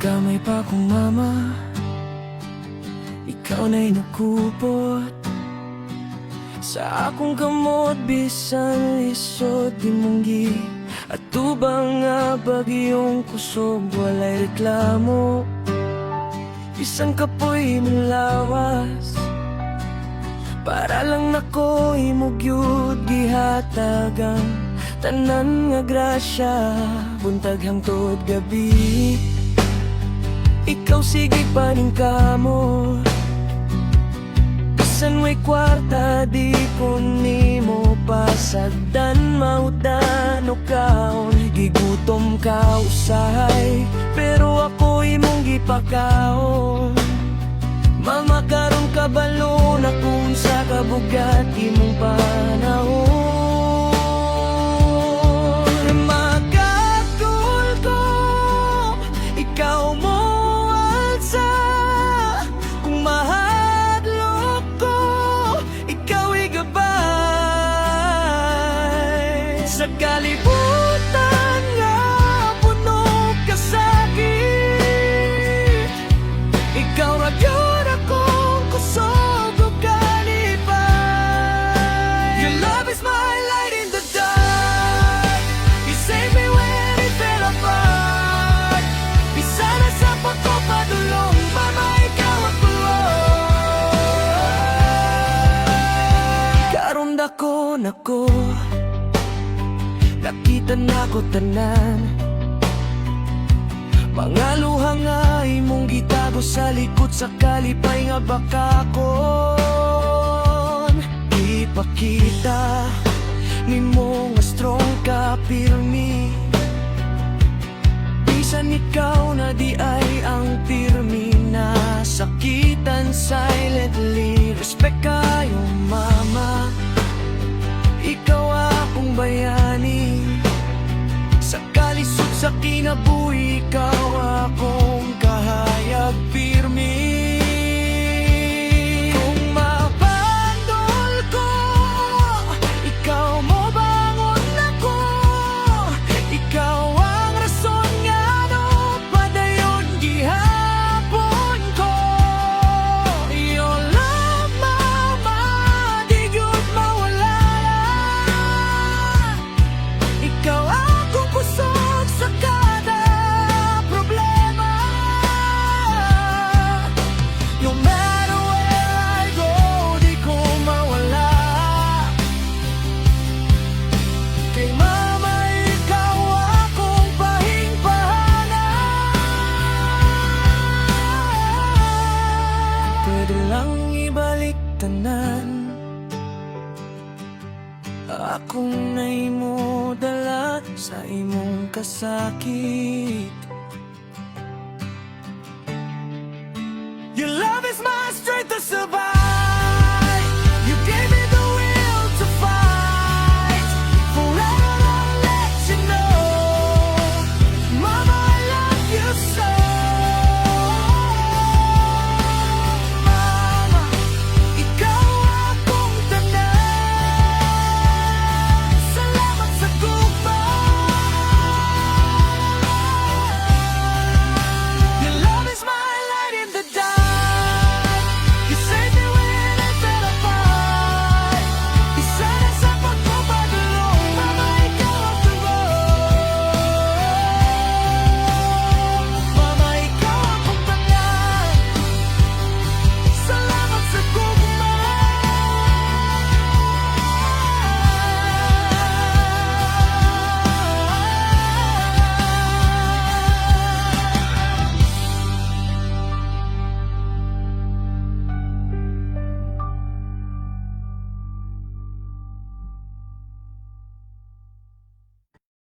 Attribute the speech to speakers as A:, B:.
A: Gamay pa kong mama, ikaw na'y nakupot sa akong kamot. Bisan lisod di munggi at tubang nga bagyong kusog, walay reklamo. Bisan kapoy mong lawas, para lang nako imugyud gihatagang tanan nga grasya. Buntag hangtod gabi, ikaw sige paningkamot. Bisan may kwarta di ko nimo pasagdan, maudan o kaon, gigutom ka usahay, pero ako imong gipakaon. Mama karon kabalo na kung sa kabugat imong panahon. Magatol ko, ikaw mo alsa. Kung mahadlok ko, ikaw igabay. Sa kalibutan nga puno ka sakit, ikaw ra gyud akong kusog ug kalipay. Your love is my light in the dark, you save me when it fell apart. Bisan sa pagkopadulong, mama ikaw ang buhay. Karon dako nako, nakita nako tanan, mga luha nga imong gitago sa likod sa kalipay nga bakakon. Ipakita nimo nga strong ka pirmi, bisan ikaw na di ay ang pirmi na sakitan silently. Respect kayo mama, ikaw akong bayani. Sa kalisod sa kinabuhi, ikaw akong kahayag pirmi. Kung mapandol ko, ikaw mo bangon ako. Ikaw ang rason nga no padayon gihapon ko. Your love mama, di gyud mawala. Ikaw akong kusog sa kada problema. No matter where I go, di ko mawala. Kay mama, ikaw akong pahingpahanan. Pwede lang ibalik tanan, akong naimo dala sa imong kasakit. Your love is my strength to survive.